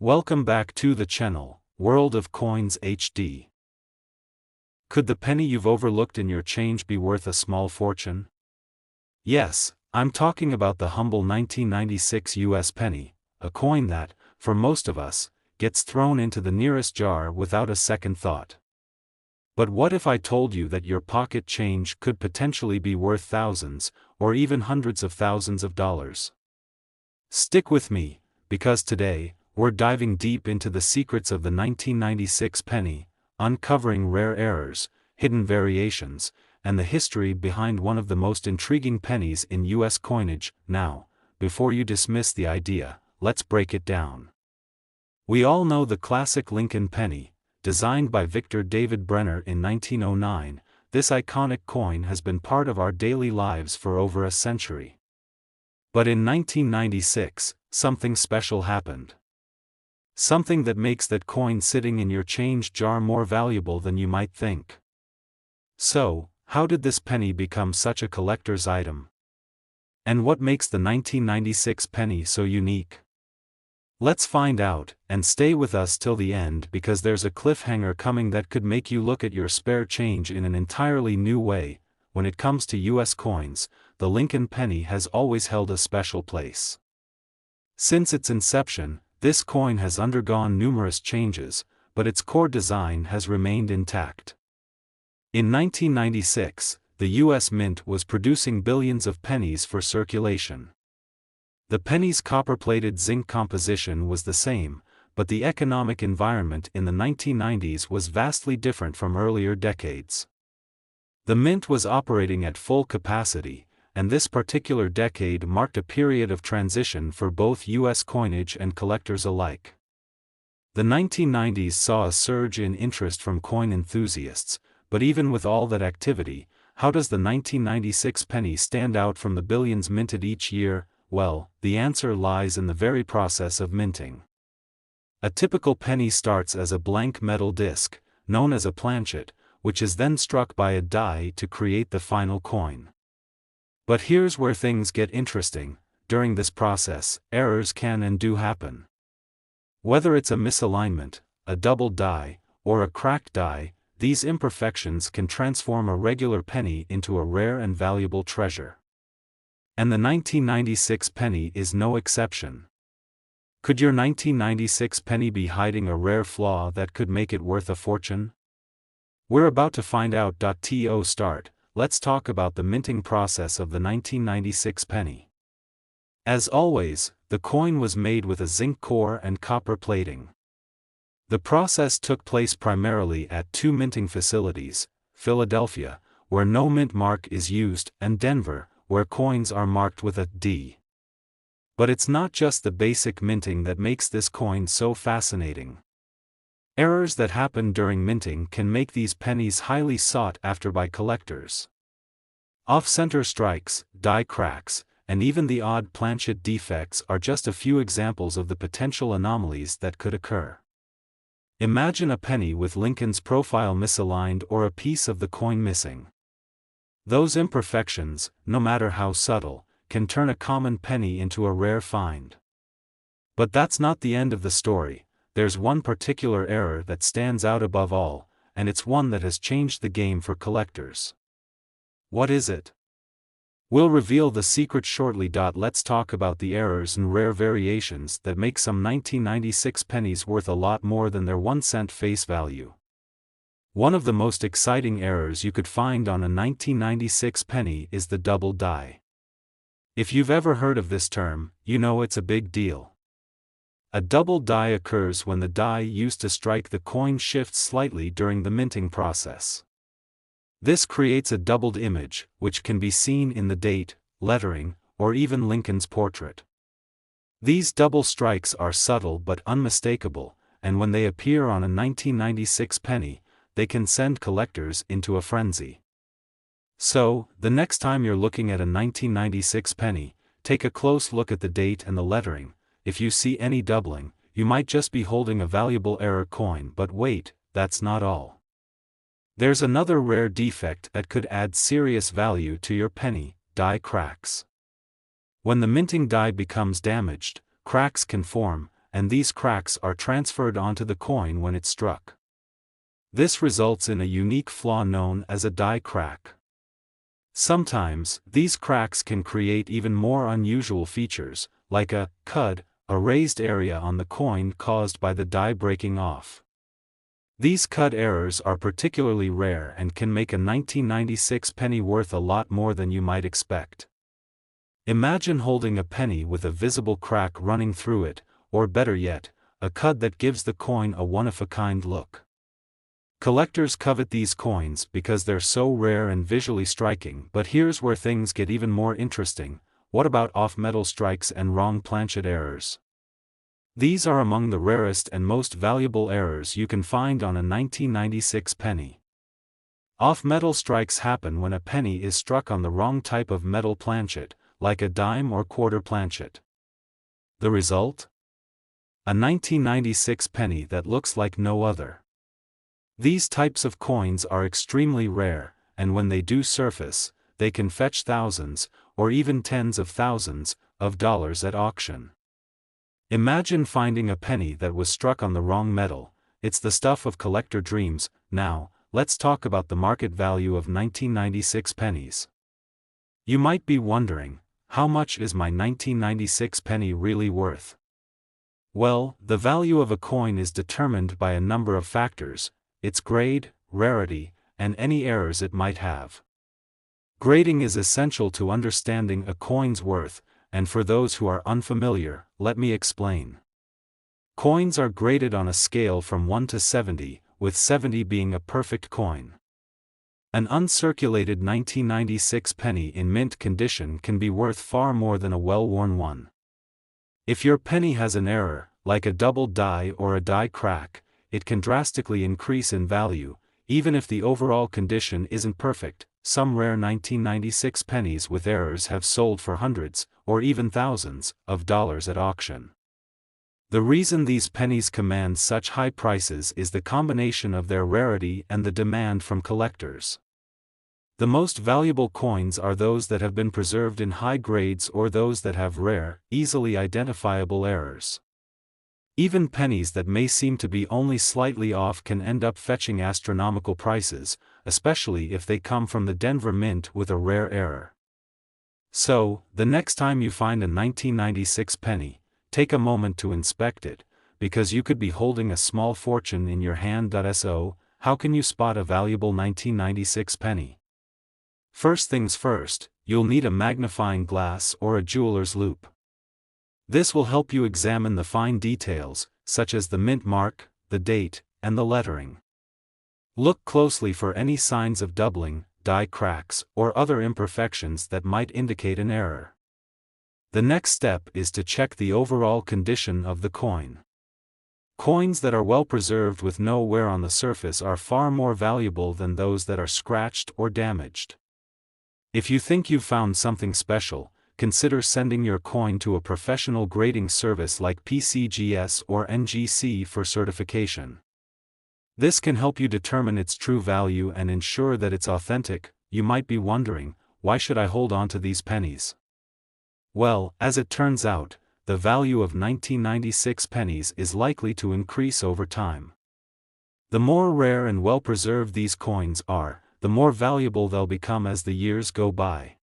Welcome back to the channel, World of Coins HD. Could the penny you've overlooked in your change be worth a small fortune? Yes, I'm talking about the humble 1996 US penny, a coin that, for most of us, gets thrown into the nearest jar without a second thought. But what if I told you that your pocket change could potentially be worth thousands, or even hundreds of thousands of dollars? Stick with me, because today, we're diving deep into the secrets of the 1996 penny, uncovering rare errors, hidden variations, and the history behind one of the most intriguing pennies in US coinage. Now, before you dismiss the idea, let's break it down. We all know the classic Lincoln penny, designed by Victor David Brenner in 1909. This iconic coin has been part of our daily lives for over a century. But in 1996, something special happened. Something that makes that coin sitting in your change jar more valuable than you might think. So, how did this penny become such a collector's item? And what makes the 1996 penny so unique? Let's find out, and stay with us till the end because there's a cliffhanger coming that could make you look at your spare change in an entirely new way. When it comes to US coins, the Lincoln penny has always held a special place. Since its inception, this coin has undergone numerous changes, but its core design has remained intact. In 1996, the US Mint was producing billions of pennies for circulation. The penny's copper-plated zinc composition was the same, but the economic environment in the 1990s was vastly different from earlier decades. The mint was operating at full capacity, and this particular decade marked a period of transition for both US coinage and collectors alike. The 1990s saw a surge in interest from coin enthusiasts, but even with all that activity, how does the 1996 penny stand out from the billions minted each year? Well, the answer lies in the very process of minting. A typical penny starts as a blank metal disc, known as a planchet, which is then struck by a die to create the final coin. But here's where things get interesting. During this process, errors can and do happen. Whether it's a misalignment, a double die, or a cracked die, these imperfections can transform a regular penny into a rare and valuable treasure. And the 1996 penny is no exception. Could your 1996 penny be hiding a rare flaw that could make it worth a fortune? We're about to find out. To start, let's talk about the minting process of the 1996 penny. As always, the coin was made with a zinc core and copper plating. The process took place primarily at two minting facilities, Philadelphia, where no mint mark is used, and Denver, where coins are marked with a D. But it's not just the basic minting that makes this coin so fascinating. Errors that happen during minting can make these pennies highly sought after by collectors. Off-center strikes, die cracks, and even the odd planchet defects are just a few examples of the potential anomalies that could occur. Imagine a penny with Lincoln's profile misaligned or a piece of the coin missing. Those imperfections, no matter how subtle, can turn a common penny into a rare find. But that's not the end of the story. There's one particular error that stands out above all, and it's one that has changed the game for collectors. What is it? We'll reveal the secret shortly. Let's talk about the errors and rare variations that make some 1996 pennies worth a lot more than their 1 cent face value. One of the most exciting errors you could find on a 1996 penny is the double die. If you've ever heard of this term, you know it's a big deal. A double die occurs when the die used to strike the coin shifts slightly during the minting process. This creates a doubled image, which can be seen in the date, lettering, or even Lincoln's portrait. These double strikes are subtle but unmistakable, and when they appear on a 1996 penny, they can send collectors into a frenzy. So, the next time you're looking at a 1996 penny, take a close look at the date and the lettering. If you see any doubling, you might just be holding a valuable error coin. But wait, that's not all. There's another rare defect that could add serious value to your penny: die cracks. When the minting die becomes damaged, cracks can form, and these cracks are transferred onto the coin when it's struck. This results in a unique flaw known as a die crack. Sometimes, these cracks can create even more unusual features, like a cud, a raised area on the coin caused by the die breaking off. These cud errors are particularly rare and can make a 1996 penny worth a lot more than you might expect. Imagine holding a penny with a visible crack running through it, or better yet, a cud that gives the coin a one-of-a-kind look. Collectors covet these coins because they're so rare and visually striking, but here's where things get even more interesting. What about off-metal strikes and wrong planchet errors? These are among the rarest and most valuable errors you can find on a 1996 penny. Off-metal strikes happen when a penny is struck on the wrong type of metal planchet, like a dime or quarter planchet. The result? A 1996 penny that looks like no other. These types of coins are extremely rare, and when they do surface, they can fetch thousands, or even tens of thousands, of dollars at auction. Imagine finding a penny that was struck on the wrong metal. It's the stuff of collector dreams. Now, let's talk about the market value of 1996 pennies. You might be wondering, how much is my 1996 penny really worth? Well, the value of a coin is determined by a number of factors: its grade, rarity, and any errors it might have. Grading is essential to understanding a coin's worth, and for those who are unfamiliar, let me explain. Coins are graded on a scale from 1 to 70, with 70 being a perfect coin. An uncirculated 1996 penny in mint condition can be worth far more than a well-worn one. If your penny has an error, like a double die or a die crack, it can drastically increase in value, even if the overall condition isn't perfect. Some rare 1996 pennies with errors have sold for hundreds, or even thousands, of dollars at auction. The reason these pennies command such high prices is the combination of their rarity and the demand from collectors. The most valuable coins are those that have been preserved in high grades or those that have rare, easily identifiable errors. Even pennies that may seem to be only slightly off can end up fetching astronomical prices, especially if they come from the Denver Mint with a rare error. So, the next time you find a 1996 penny, take a moment to inspect it, because you could be holding a small fortune in your hand. So, how can you spot a valuable 1996 penny? First things first, you'll need a magnifying glass or a jeweler's loupe. This will help you examine the fine details, such as the mint mark, the date, and the lettering. Look closely for any signs of doubling, die cracks, or other imperfections that might indicate an error. The next step is to check the overall condition of the coin. Coins that are well preserved with no wear on the surface are far more valuable than those that are scratched or damaged. If you think you've found something special, consider sending your coin to a professional grading service like PCGS or NGC for certification. This can help you determine its true value and ensure that it's authentic. You might be wondering, why should I hold on to these pennies? Well, as it turns out, the value of 1996 pennies is likely to increase over time. The more rare and well-preserved these coins are, the more valuable they'll become as the years go by.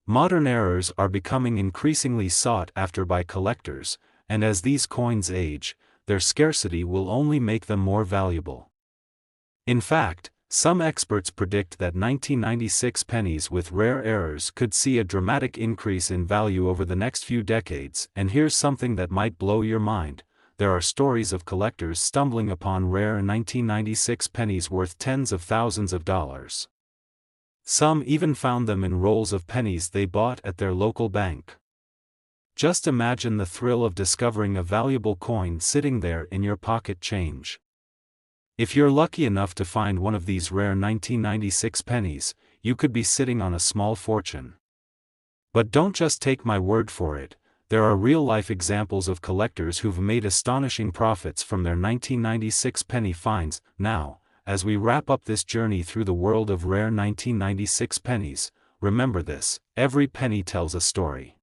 Modern errors are becoming increasingly sought after by collectors, and as these coins age, their scarcity will only make them more valuable. In fact, some experts predict that 1996 pennies with rare errors could see a dramatic increase in value over the next few decades. And here's something that might blow your mind: there are stories of collectors stumbling upon rare 1996 pennies worth tens of thousands of dollars. Some even found them in rolls of pennies they bought at their local bank. Just imagine the thrill of discovering a valuable coin sitting there in your pocket change. If you're lucky enough to find one of these rare 1996 pennies, you could be sitting on a small fortune. But don't just take my word for it. There are real-life examples of collectors who've made astonishing profits from their 1996 penny finds. Now, as we wrap up this journey through the world of rare 1996 pennies, remember this: every penny tells a story.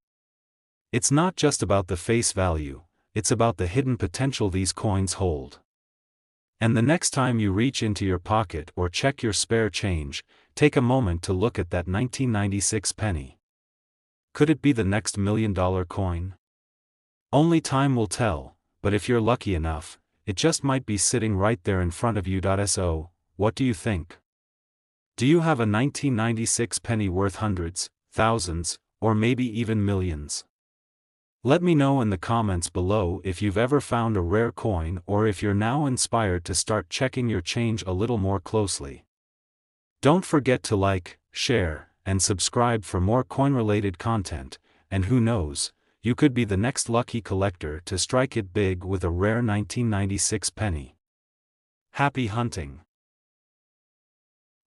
It's not just about the face value, it's about the hidden potential these coins hold. And the next time you reach into your pocket or check your spare change, take a moment to look at that 1996 penny. Could it be the next $1 million coin? Only time will tell, but if you're lucky enough, it just might be sitting right there in front of you. So, what do you think? Do you have a 1996 penny worth hundreds, thousands, or maybe even millions? Let me know in the comments below if you've ever found a rare coin or if you're now inspired to start checking your change a little more closely. Don't forget to like, share, and subscribe for more coin-related content, and who knows, you could be the next lucky collector to strike it big with a rare 1996 penny. Happy hunting!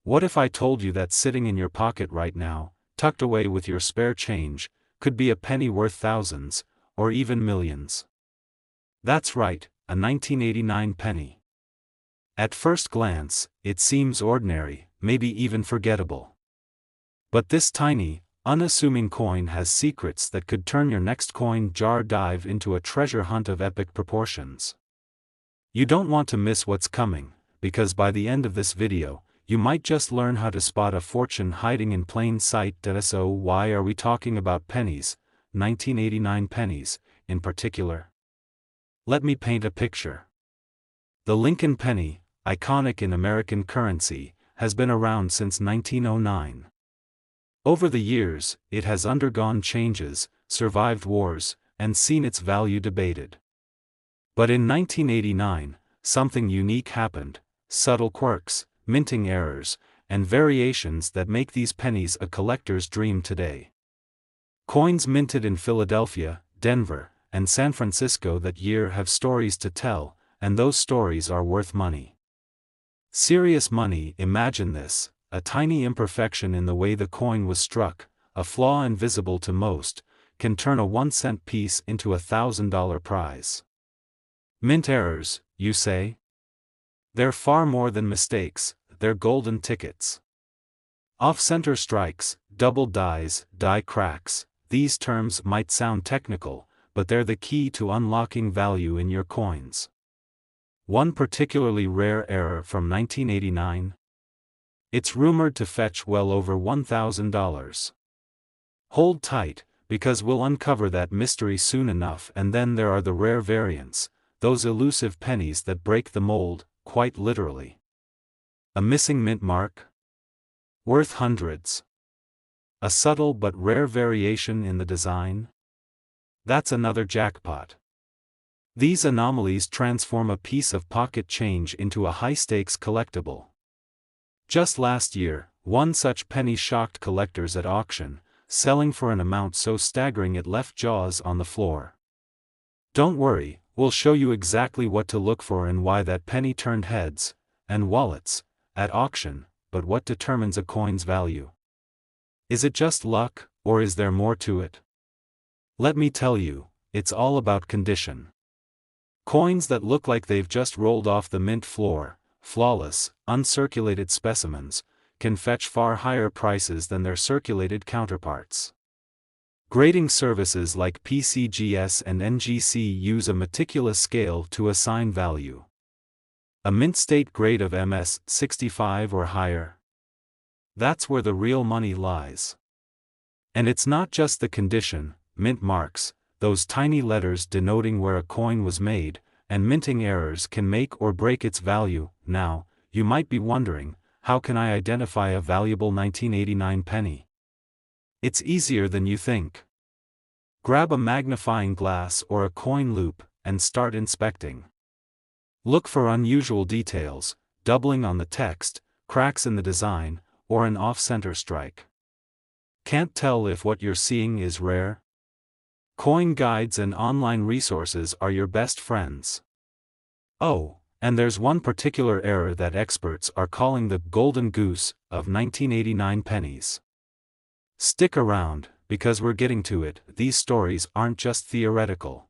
What if I told you that sitting in your pocket right now, tucked away with your spare change, could be a penny worth thousands, or even millions? That's right, a 1989 penny. At first glance, it seems ordinary, maybe even forgettable. But this tiny, unassuming coin has secrets that could turn your next coin jar dive into a treasure hunt of epic proportions. You don't want to miss what's coming, because by the end of this video, you might just learn how to spot a fortune hiding in plain sight. So why are we talking about pennies, 1989 pennies, in particular? Let me paint a picture. The Lincoln penny, iconic in American currency, has been around since 1909. Over the years, it has undergone changes, survived wars, and seen its value debated. But in 1989, something unique happened: subtle quirks, minting errors, and variations that make these pennies a collector's dream today. Coins minted in Philadelphia, Denver, and San Francisco that year have stories to tell, and those stories are worth money. Serious money. Imagine this: a tiny imperfection in the way the coin was struck, a flaw invisible to most, can turn a 1-cent piece into a $1,000 prize. Mint errors, you say? They're far more than mistakes, they're golden tickets. Off-center strikes, double dies, die cracks, these terms might sound technical, but they're the key to unlocking value in your coins. One particularly rare error from 1989? It's rumored to fetch well over $1,000. Hold tight, because we'll uncover that mystery soon enough. And then there are the rare variants, those elusive pennies that break the mold, quite literally. A missing mint mark? Worth hundreds. A subtle but rare variation in the design? That's another jackpot. These anomalies transform a piece of pocket change into a high-stakes collectible. Just last year, one such penny shocked collectors at auction, selling for an amount so staggering it left jaws on the floor. Don't worry, we'll show you exactly what to look for and why that penny turned heads, and wallets, at auction. But what determines a coin's value? Is it just luck, or is there more to it? Let me tell you, it's all about condition. Coins that look like they've just rolled off the mint floor, flawless, uncirculated specimens, can fetch far higher prices than their circulated counterparts. Grading services like PCGS and NGC use a meticulous scale to assign value. A mint state grade of MS 65 or higher? That's where the real money lies. And it's not just the condition: mint marks, those tiny letters denoting where a coin was made, and minting errors can make or break its value. Now, you might be wondering, how can I identify a valuable 1989 penny? It's easier than you think. Grab a magnifying glass or a coin loop, and start inspecting. Look for unusual details, doubling on the text, cracks in the design, or an off-center strike. Can't tell if what you're seeing is rare? Coin guides and online resources are your best friends. Oh, and there's one particular error that experts are calling the golden goose of 1989 pennies. Stick around, because we're getting to it. These stories aren't just theoretical.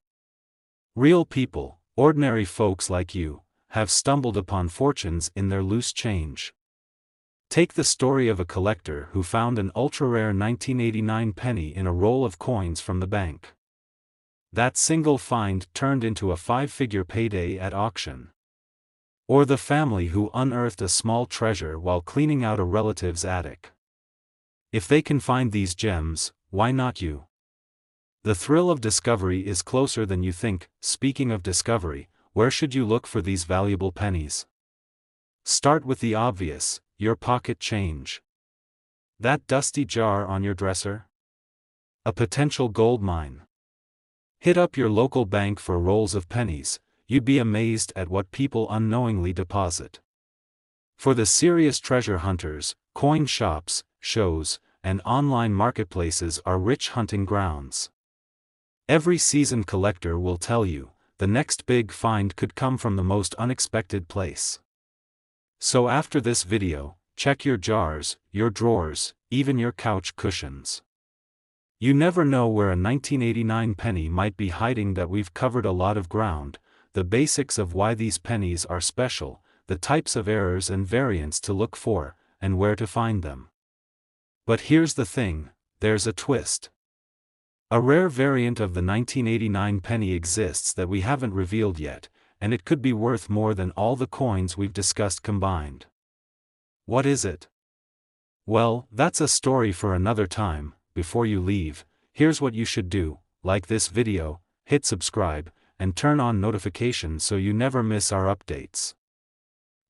Real people, ordinary folks like you, have stumbled upon fortunes in their loose change. Take the story of a collector who found an ultra-rare 1989 penny in a roll of coins from the bank. That single find turned into a five-figure payday at auction. Or the family who unearthed a small treasure while cleaning out a relative's attic. If they can find these gems, why not you? The thrill of discovery is closer than you think. Speaking of discovery, where should you look for these valuable pennies? Start with the obvious, your pocket change. That dusty jar on your dresser? A potential gold mine. Hit up your local bank for rolls of pennies. You'd be amazed at what people unknowingly deposit. For the serious treasure hunters, coin shops, shows, and online marketplaces are rich hunting grounds. Every seasoned collector will tell you, the next big find could come from the most unexpected place. So after this video, check your jars, your drawers, even your couch cushions. You never know where a 1989 penny might be hiding. That we've covered a lot of ground, the basics of why these pennies are special, the types of errors and variants to look for, and where to find them. But here's the thing, there's a twist. A rare variant of the 1989 penny exists that we haven't revealed yet, and it could be worth more than all the coins we've discussed combined. What is it? Well, that's a story for another time. Before you leave, here's what you should do: like this video, hit subscribe, and turn on notifications so you never miss our updates.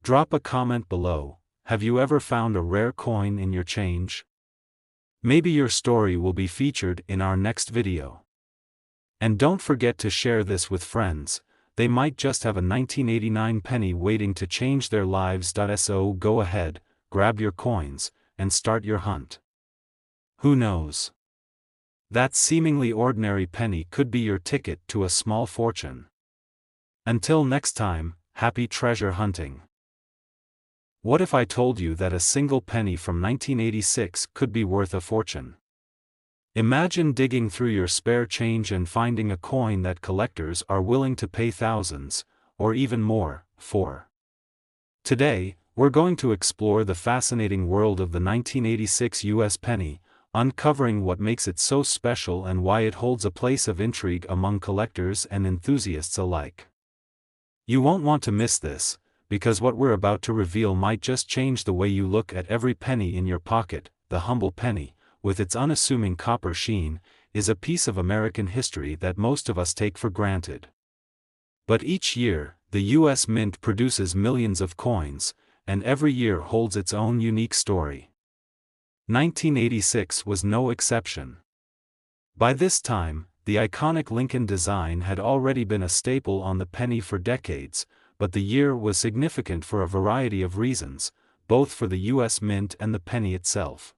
Drop a comment below. Have you ever found a rare coin in your change? Maybe your story will be featured in our next video. And don't forget to share this with friends, they might just have a 1989 penny waiting to change their lives. So go ahead, grab your coins, and start your hunt. Who knows? That seemingly ordinary penny could be your ticket to a small fortune. Until next time, happy treasure hunting. What if I told you that a single penny from 1986 could be worth a fortune? Imagine digging through your spare change and finding a coin that collectors are willing to pay thousands, or even more, for. Today, we're going to explore the fascinating world of the 1986 US penny, uncovering what makes it so special and why it holds a place of intrigue among collectors and enthusiasts alike. You won't want to miss this, because what we're about to reveal might just change the way you look at every penny in your pocket. The humble penny, with its unassuming copper sheen, is a piece of American history that most of us take for granted. But each year, the US Mint produces millions of coins, and every year holds its own unique story. 1986 was no exception. By this time, the iconic Lincoln design had already been a staple on the penny for decades, but the year was significant for a variety of reasons, both for the US Mint and the penny itself.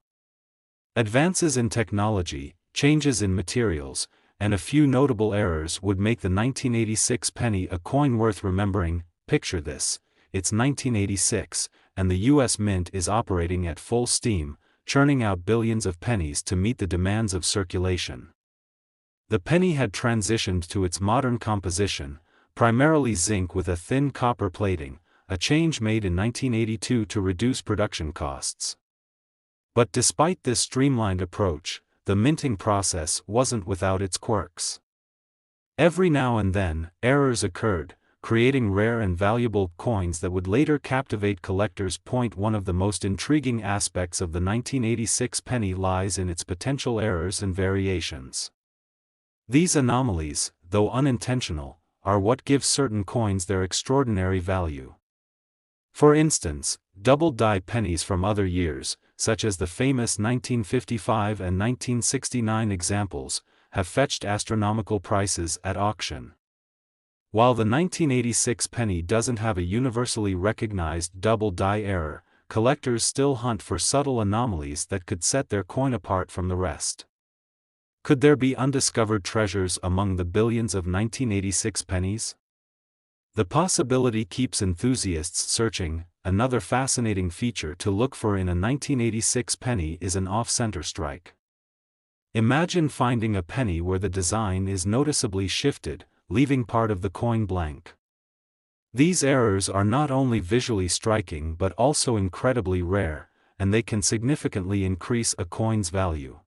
Advances in technology, changes in materials, and a few notable errors would make the 1986 penny a coin worth remembering. Picture this: it's 1986, and the US Mint is operating at full steam, churning out billions of pennies to meet the demands of circulation. The penny had transitioned to its modern composition, primarily zinc with a thin copper plating, a change made in 1982 to reduce production costs. But despite this streamlined approach, the minting process wasn't without its quirks. Every now and then, errors occurred, creating rare and valuable coins that would later captivate collectors. One of the most intriguing aspects of the 1986 penny lies in its potential errors and variations. These anomalies, though unintentional, are what gives certain coins their extraordinary value. For instance, double-die pennies from other years, such as the famous 1955 and 1969 examples, have fetched astronomical prices at auction. While the 1986 penny doesn't have a universally recognized double-die error, collectors still hunt for subtle anomalies that could set their coin apart from the rest. Could there be undiscovered treasures among the billions of 1986 pennies? The possibility keeps enthusiasts searching. Another fascinating feature to look for in a 1986 penny is an off-center strike. Imagine finding a penny where the design is noticeably shifted, leaving part of the coin blank. These errors are not only visually striking but also incredibly rare, and they can significantly increase a coin's value.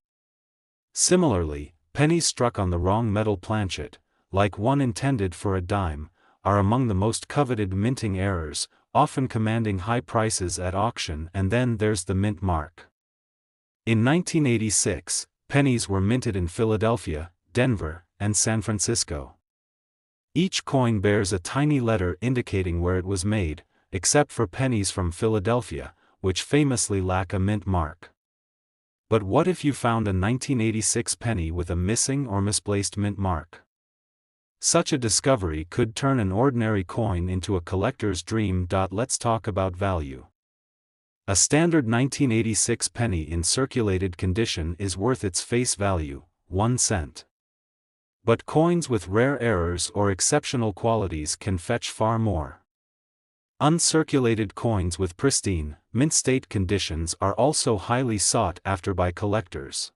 Similarly, pennies struck on the wrong metal planchet, like one intended for a dime, are among the most coveted minting errors, often commanding high prices at auction. And then there's the mint mark. In 1986, pennies were minted in Philadelphia, Denver, and San Francisco. Each coin bears a tiny letter indicating where it was made, except for pennies from Philadelphia, which famously lack a mint mark. But what if you found a 1986 penny with a missing or misplaced mint mark? Such a discovery could turn an ordinary coin into a collector's dream. Let's talk about value. A standard 1986 penny in circulated condition is worth its face value, 1 cent. But coins with rare errors or exceptional qualities can fetch far more. Uncirculated coins with pristine, mint-state conditions are also highly sought after by collectors.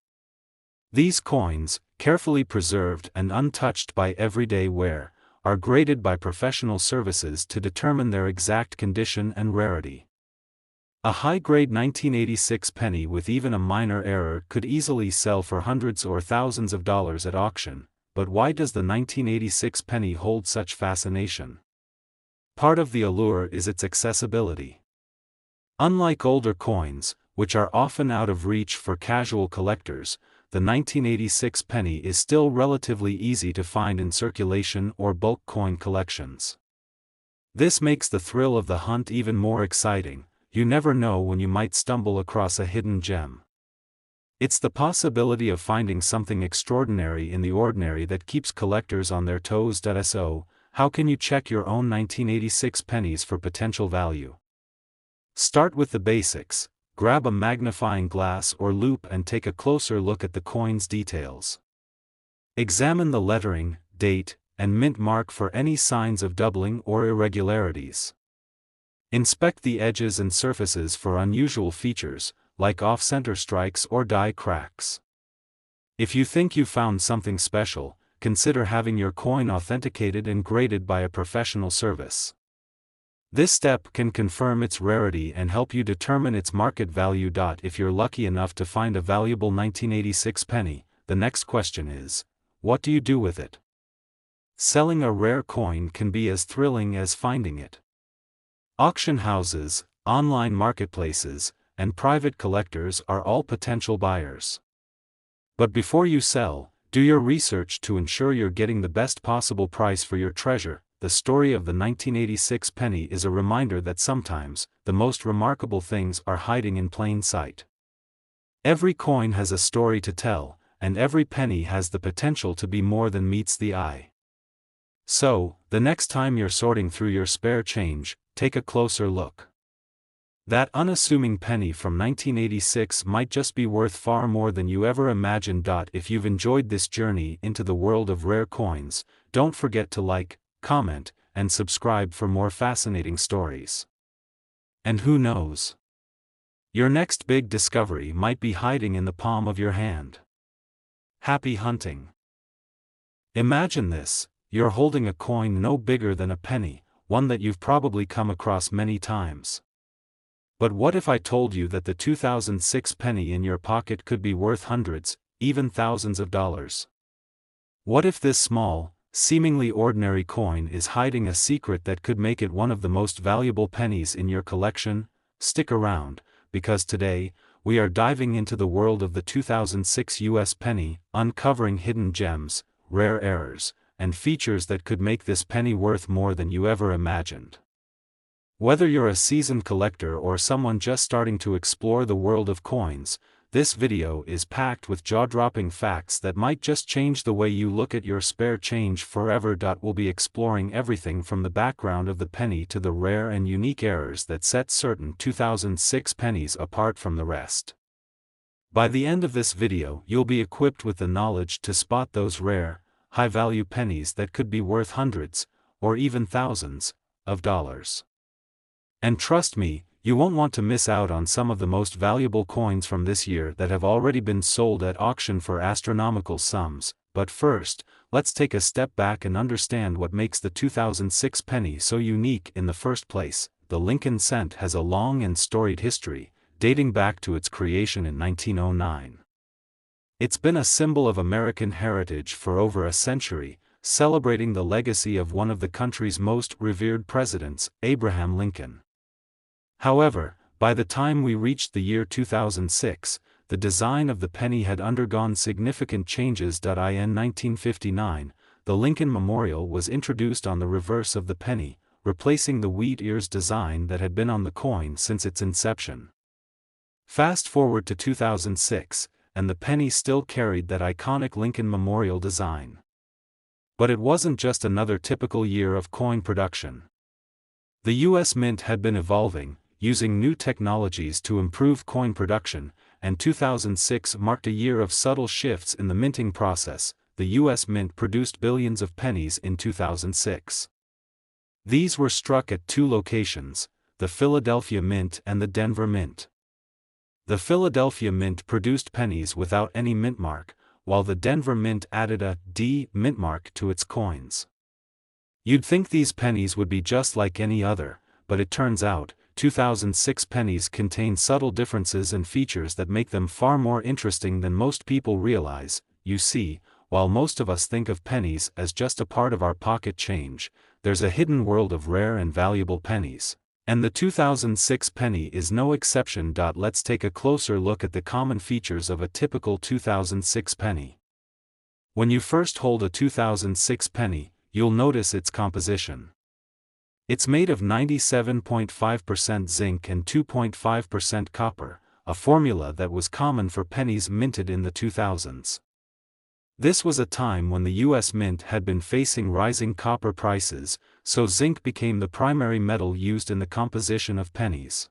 These coins, carefully preserved and untouched by everyday wear, are graded by professional services to determine their exact condition and rarity. A high-grade 1986 penny with even a minor error could easily sell for hundreds or thousands of dollars at auction. But why does the 1986 penny hold such fascination? Part of the allure is its accessibility. Unlike older coins, which are often out of reach for casual collectors, the 1986 penny is still relatively easy to find in circulation or bulk coin collections. This makes the thrill of the hunt even more exciting. You never know when you might stumble across a hidden gem. It's the possibility of finding something extraordinary in the ordinary that keeps collectors on their toes. So, how can you check your own 1986 pennies for potential value? Start with the basics. Grab a magnifying glass or loupe and take a closer look at the coin's details. Examine the lettering, date, and mint mark for any signs of doubling or irregularities. Inspect the edges and surfaces for unusual features, like off-center strikes or die cracks. If you think you found something special, consider having your coin authenticated and graded by a professional service. This step can confirm its rarity and help you determine its market value. If you're lucky enough to find a valuable 1986 penny, the next question is, what do you do with it? Selling a rare coin can be as thrilling as finding it. Auction houses, online marketplaces, and private collectors are all potential buyers. But before you sell, do your research to ensure you're getting the best possible price for your treasure. The story of the 1986 penny is a reminder that sometimes, the most remarkable things are hiding in plain sight. Every coin has a story to tell, and every penny has the potential to be more than meets the eye. So, the next time you're sorting through your spare change, take a closer look. That unassuming penny from 1986 might just be worth far more than you ever imagined. If you've enjoyed this journey into the world of rare coins, don't forget to like, comment, and subscribe for more fascinating stories. And who knows? Your next big discovery might be hiding in the palm of your hand. Happy hunting! Imagine this, you're holding a coin no bigger than a penny, one that you've probably come across many times. But what if I told you that the 2006 penny in your pocket could be worth hundreds, even thousands of dollars? What if this small, seemingly ordinary coin is hiding a secret that could make it one of the most valuable pennies in your collection? Stick around, because today, we are diving into the world of the 2006 US penny, uncovering hidden gems, rare errors, and features that could make this penny worth more than you ever imagined. Whether you're a seasoned collector or someone just starting to explore the world of coins, this video is packed with jaw-dropping facts that might just change the way you look at your spare change forever. We'll be exploring everything from the background of the penny to the rare and unique errors that set certain 2006 pennies apart from the rest. By the end of this video, you'll be equipped with the knowledge to spot those rare, high-value pennies that could be worth hundreds, or even thousands, of dollars. And trust me, you won't want to miss out on some of the most valuable coins from this year that have already been sold at auction for astronomical sums. But first, let's take a step back and understand what makes the 2006 penny so unique in the first place. The Lincoln cent has a long and storied history, dating back to its creation in 1909. It's been a symbol of American heritage for over a century, celebrating the legacy of one of the country's most revered presidents, Abraham Lincoln. However, by the time we reached the year 2006, the design of the penny had undergone significant changes. In 1959, the Lincoln Memorial was introduced on the reverse of the penny, replacing the wheat ears design that had been on the coin since its inception. Fast forward to 2006, and the penny still carried that iconic Lincoln Memorial design. But it wasn't just another typical year of coin production. The U.S. Mint had been evolving, using new technologies to improve coin production, and 2006 marked a year of subtle shifts in the minting process. The U.S. Mint produced billions of pennies in 2006. These were struck at two locations, the Philadelphia Mint and the Denver Mint. The Philadelphia Mint produced pennies without any mint mark, while the Denver Mint added a D mint mark to its coins. You'd think these pennies would be just like any other, but it turns out, 2006 pennies contain subtle differences and features that make them far more interesting than most people realize. You see, while most of us think of pennies as just a part of our pocket change, there's a hidden world of rare and valuable pennies. And the 2006 penny is no exception. Let's take a closer look at the common features of a typical 2006 penny. When you first hold a 2006 penny, you'll notice its composition. It's made of 97.5% zinc and 2.5% copper, a formula that was common for pennies minted in the 2000s. This was a time when the U.S. Mint had been facing rising copper prices, so zinc became the primary metal used in the composition of pennies.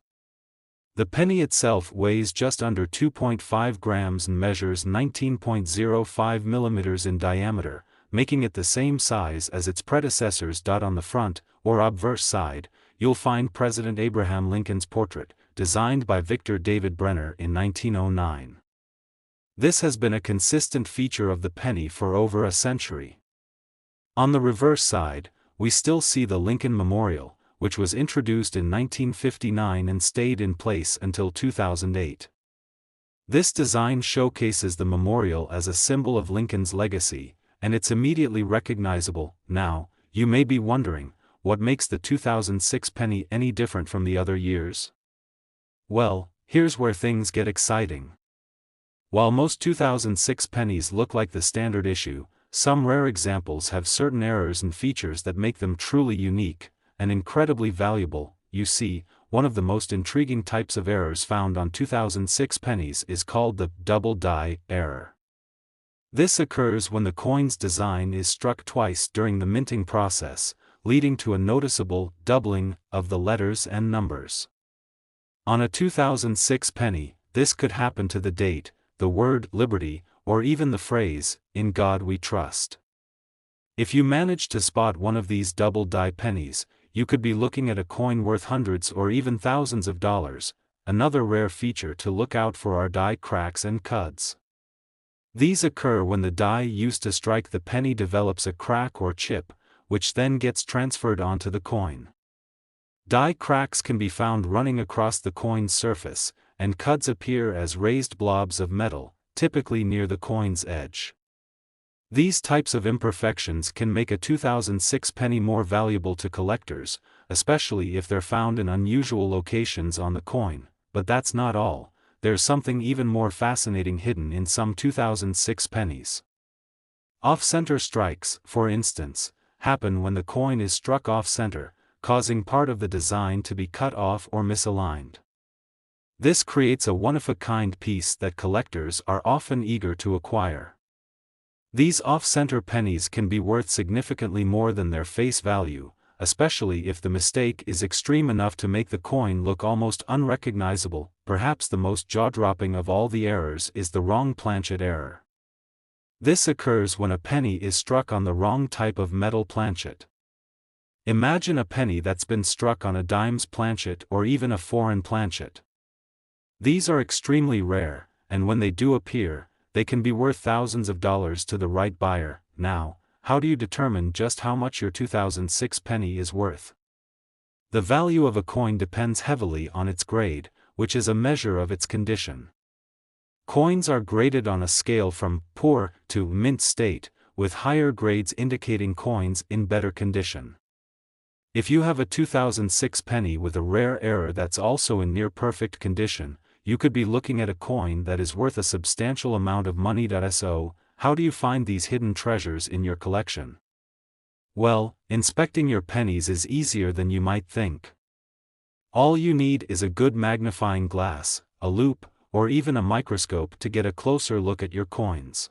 The penny itself weighs just under 2.5 grams and measures 19.05 millimeters in diameter, making it the same size as its predecessors. On the front, or obverse side, you'll find President Abraham Lincoln's portrait, designed by Victor David Brenner in 1909. This has been a consistent feature of the penny for over a century. On the reverse side, we still see the Lincoln Memorial, which was introduced in 1959 and stayed in place until 2008. This design showcases the memorial as a symbol of Lincoln's legacy, and it's immediately recognizable. Now, you may be wondering, what makes the 2006 penny any different from the other years? Well, here's where things get exciting. While most 2006 pennies look like the standard issue, some rare examples have certain errors and features that make them truly unique, and incredibly valuable. You see, one of the most intriguing types of errors found on 2006 pennies is called the double die error. This occurs when the coin's design is struck twice during the minting process, leading to a noticeable doubling of the letters and numbers. On a 2006 penny, this could happen to the date, the word liberty, or even the phrase, "In God We Trust." If you manage to spot one of these double die pennies, you could be looking at a coin worth hundreds or even thousands of dollars. Another rare feature to look out for are die cracks and cuds. These occur when the die used to strike the penny develops a crack or chip, which then gets transferred onto the coin. Die cracks can be found running across the coin's surface, and cuds appear as raised blobs of metal, typically near the coin's edge. These types of imperfections can make a 2006 penny more valuable to collectors, especially if they're found in unusual locations on the coin. But that's not all. There's something even more fascinating hidden in some 2006 pennies. Off-center strikes, for instance, happen when the coin is struck off-center, causing part of the design to be cut off or misaligned. This creates a one-of-a-kind piece that collectors are often eager to acquire. These off-center pennies can be worth significantly more than their face value, especially if the mistake is extreme enough to make the coin look almost unrecognizable. Perhaps the most jaw-dropping of all the errors is the wrong planchet error. This occurs when a penny is struck on the wrong type of metal planchet. Imagine a penny that's been struck on a dimes planchet or even a foreign planchet. These are extremely rare, and when they do appear, they can be worth thousands of dollars to the right buyer. Now, how do you determine just how much your 2006 penny is worth? The value of a coin depends heavily on its grade, which is a measure of its condition. Coins are graded on a scale from poor to mint state, with higher grades indicating coins in better condition. If you have a 2006 penny with a rare error that's also in near-perfect condition, you could be looking at a coin that is worth a substantial amount of money. So, how do you find these hidden treasures in your collection? Well, inspecting your pennies is easier than you might think. All you need is a good magnifying glass, a loupe, or even a microscope to get a closer look at your coins.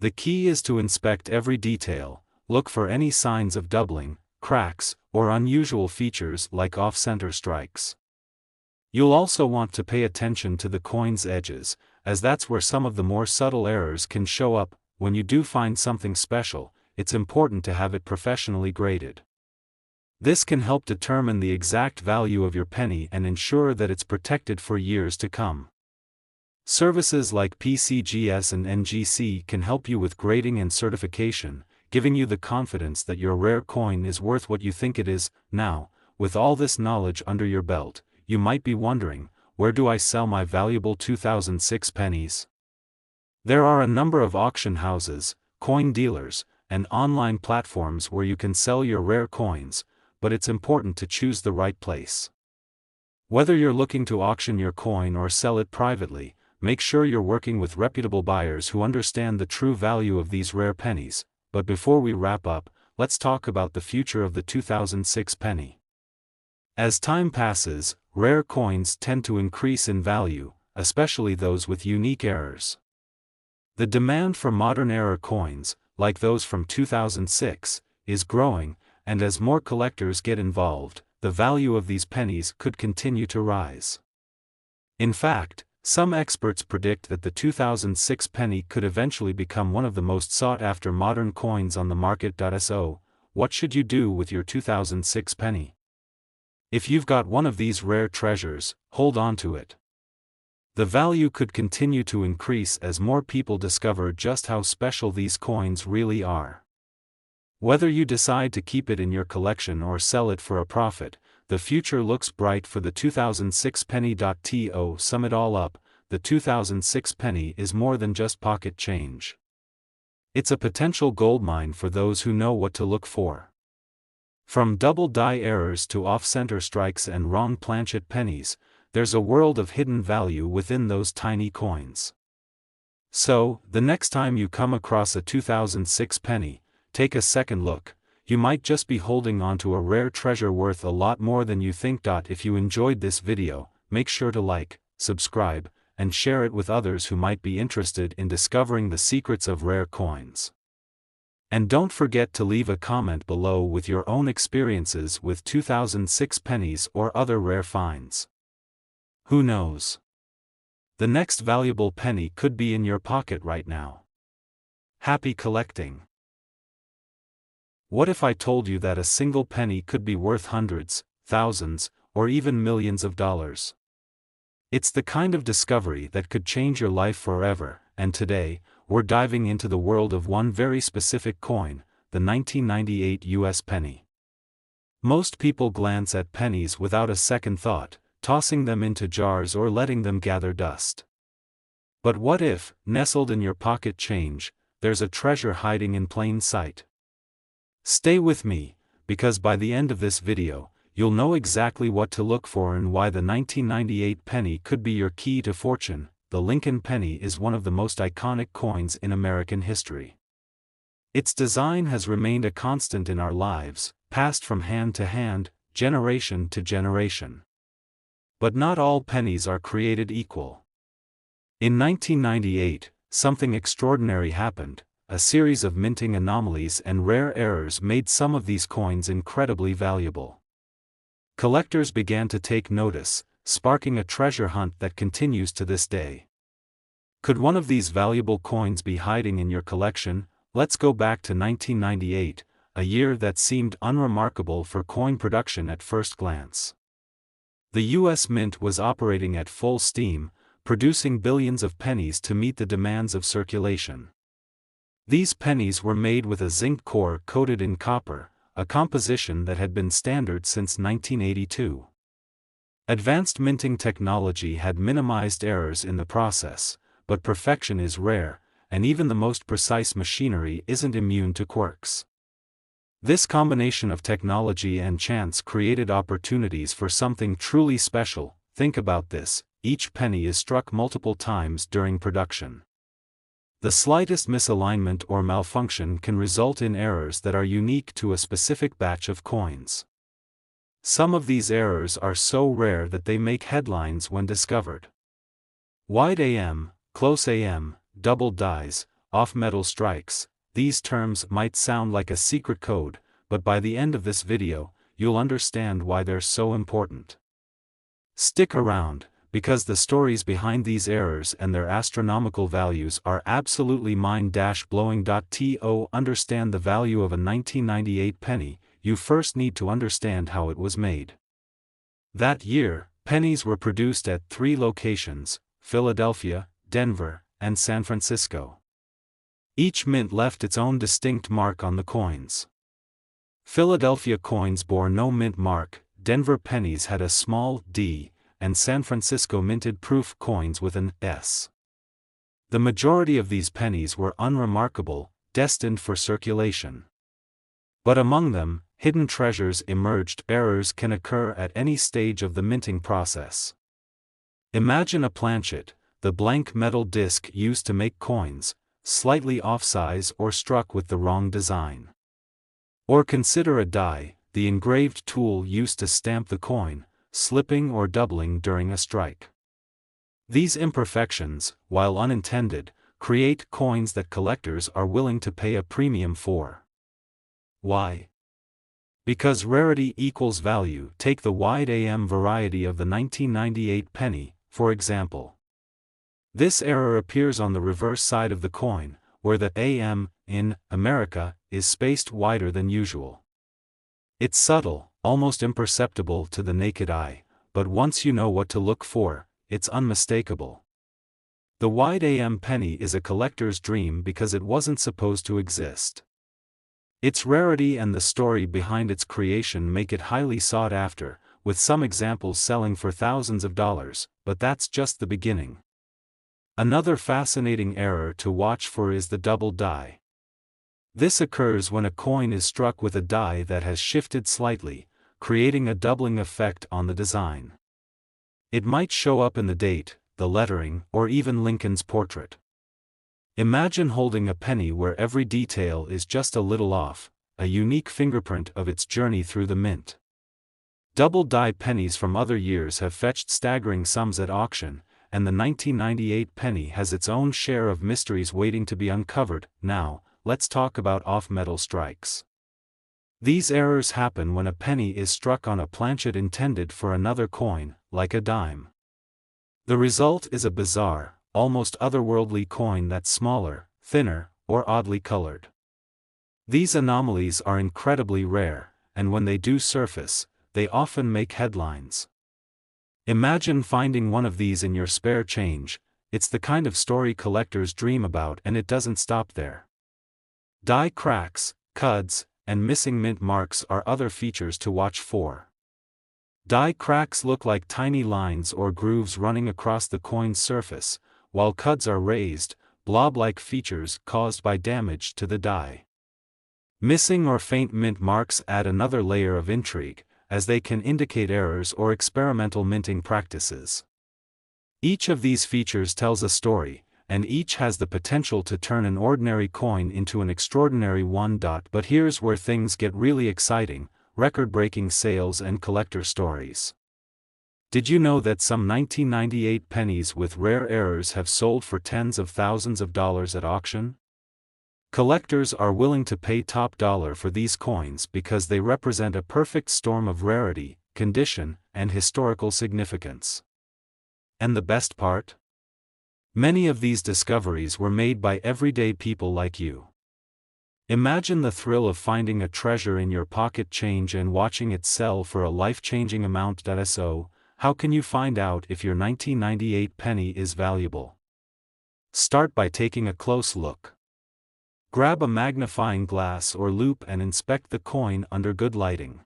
The key is to inspect every detail, look for any signs of doubling, cracks, or unusual features like off-center strikes. You'll also want to pay attention to the coin's edges, as that's where some of the more subtle errors can show up. When you do find something special, it's important to have it professionally graded. This can help determine the exact value of your penny and ensure that it's protected for years to come. Services like PCGS and NGC can help you with grading and certification, giving you the confidence that your rare coin is worth what you think it is. Now, with all this knowledge under your belt, you might be wondering, where do I sell my valuable 2006 pennies? There are a number of auction houses, coin dealers, and online platforms where you can sell your rare coins, but it's important to choose the right place. Whether you're looking to auction your coin or sell it privately, make sure you're working with reputable buyers who understand the true value of these rare pennies. But before we wrap up, let's talk about the future of the 2006 penny. As time passes, rare coins tend to increase in value, especially those with unique errors. The demand for modern era coins, like those from 2006, is growing, and as more collectors get involved, the value of these pennies could continue to rise. In fact, some experts predict that the 2006 penny could eventually become one of the most sought-after modern coins on the market. So, what should you do with your 2006 penny? If you've got one of these rare treasures, hold on to it. The value could continue to increase as more people discover just how special these coins really are. Whether you decide to keep it in your collection or sell it for a profit, the future looks bright for the 2006 penny. To sum it all up, the 2006 penny is more than just pocket change. It's a potential goldmine for those who know what to look for. From double die errors to off-center strikes and wrong planchet pennies, there's a world of hidden value within those tiny coins. So, the next time you come across a 2006 penny, take a second look. You might just be holding onto a rare treasure worth a lot more than you think. If you enjoyed this video, make sure to like, subscribe, and share it with others who might be interested in discovering the secrets of rare coins. And don't forget to leave a comment below with your own experiences with 2006 pennies or other rare finds. Who knows? The next valuable penny could be in your pocket right now. Happy collecting! What if I told you that a single penny could be worth hundreds, thousands, or even millions of dollars? It's the kind of discovery that could change your life forever, and today, we're diving into the world of one very specific coin, the 1998 US penny. Most people glance at pennies without a second thought, tossing them into jars or letting them gather dust. But what if, nestled in your pocket change, there's a treasure hiding in plain sight? Stay with me, because by the end of this video, you'll know exactly what to look for and why the 1998 penny could be your key to fortune. The Lincoln penny is one of the most iconic coins in American history. Its design has remained a constant in our lives, passed from hand to hand, generation to generation. But not all pennies are created equal. In 1998, something extraordinary happened. A series of minting anomalies and rare errors made some of these coins incredibly valuable. Collectors began to take notice, sparking a treasure hunt that continues to this day. Could one of these valuable coins be hiding in your collection? Let's go back to 1998, a year that seemed unremarkable for coin production at first glance. The U.S. Mint was operating at full steam, producing billions of pennies to meet the demands of circulation. These pennies were made with a zinc core coated in copper, a composition that had been standard since 1982. Advanced minting technology had minimized errors in the process, but perfection is rare, and even the most precise machinery isn't immune to quirks. This combination of technology and chance created opportunities for something truly special. Think about this: each penny is struck multiple times during production. The slightest misalignment or malfunction can result in errors that are unique to a specific batch of coins. Some of these errors are so rare that they make headlines when discovered. Wide AM, close AM, double dies, off-metal strikes. These terms might sound like a secret code, but by the end of this video, you'll understand why they're so important. Stick around, because the stories behind these errors and their astronomical values are absolutely mind-blowing. To understand the value of a 1998 penny, you first need to understand how it was made. That year, pennies were produced at 3 locations: Philadelphia, Denver, and San Francisco. Each mint left its own distinct mark on the coins. Philadelphia coins bore no mint mark, Denver pennies had a small D, and San Francisco minted proof coins with an S. The majority of these pennies were unremarkable, destined for circulation. But among them, hidden treasures emerged. Errors can occur at any stage of the minting process. Imagine a planchet, the blank metal disc used to make coins, slightly off-size or struck with the wrong design. Or consider a die, the engraved tool used to stamp the coin, slipping or doubling during a strike. These imperfections, while unintended, create coins that collectors are willing to pay a premium for. Why? Because rarity equals value. Take the wide AM variety of the 1998 penny, for example. This error appears on the reverse side of the coin, where the AM, in America, is spaced wider than usual. It's subtle, almost imperceptible to the naked eye, but once you know what to look for, it's unmistakable. The wide AM penny is a collector's dream because it wasn't supposed to exist. Its rarity and the story behind its creation make it highly sought after, with some examples selling for thousands of dollars, but that's just the beginning. Another fascinating error to watch for is the double die. This occurs when a coin is struck with a die that has shifted slightly, creating a doubling effect on the design. It might show up in the date, the lettering, or even Lincoln's portrait. Imagine holding a penny where every detail is just a little off, a unique fingerprint of its journey through the mint. Double die pennies from other years have fetched staggering sums at auction, and the 1998 penny has its own share of mysteries waiting to be uncovered. Now, let's talk about off-metal strikes. These errors happen when a penny is struck on a planchet intended for another coin, like a dime. The result is a bizarre, almost otherworldly coin that's smaller, thinner, or oddly colored. These anomalies are incredibly rare, and when they do surface, they often make headlines. Imagine finding one of these in your spare change. It's the kind of story collectors dream about, and it doesn't stop there. Die cracks, cuds, and missing mint marks are other features to watch for. Die cracks look like tiny lines or grooves running across the coin's surface, while cuds are raised, blob-like features caused by damage to the die. Missing or faint mint marks add another layer of intrigue, as they can indicate errors or experimental minting practices. Each of these features tells a story, and each has the potential to turn an ordinary coin into an extraordinary one. But here's where things get really exciting: record-breaking sales and collector stories. Did you know that some 1998 pennies with rare errors have sold for tens of thousands of dollars at auction? Collectors are willing to pay top dollar for these coins because they represent a perfect storm of rarity, condition, and historical significance. And the best part? Many of these discoveries were made by everyday people like you. Imagine the thrill of finding a treasure in your pocket change and watching it sell for a life-changing amount. So, how can you find out if your 1998 penny is valuable? Start by taking a close look. Grab a magnifying glass or loupe and inspect the coin under good lighting.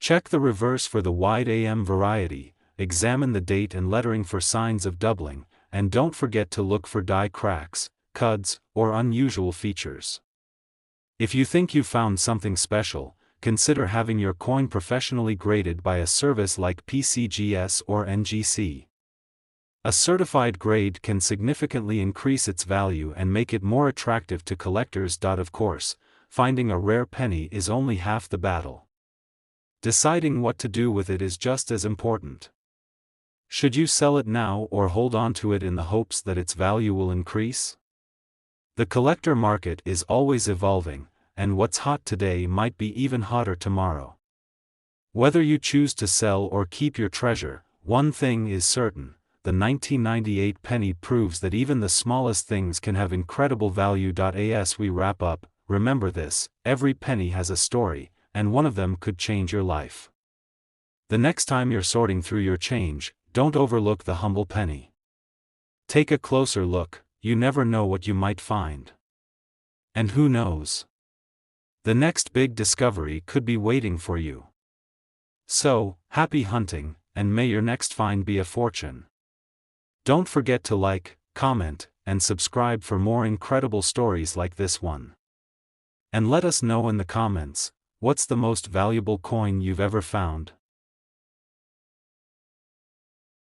Check the reverse for the wide AM variety, examine the date and lettering for signs of doubling, and don't forget to look for die cracks, cuds, or unusual features. If you think you found something special, consider having your coin professionally graded by a service like PCGS or NGC. A certified grade can significantly increase its value and make it more attractive to collectors. Of course, finding a rare penny is only half the battle. Deciding what to do with it is just as important. Should you sell it now or hold on to it in the hopes that its value will increase? The collector market is always evolving, and what's hot today might be even hotter tomorrow. Whether you choose to sell or keep your treasure, one thing is certain: the 1998 penny proves that even the smallest things can have incredible value. As we wrap up, remember this: every penny has a story, and one of them could change your life. The next time you're sorting through your change, don't overlook the humble penny. Take a closer look, you never know what you might find. And who knows? The next big discovery could be waiting for you. So, happy hunting, and may your next find be a fortune. Don't forget to like, comment, and subscribe for more incredible stories like this one. And let us know in the comments, what's the most valuable coin you've ever found?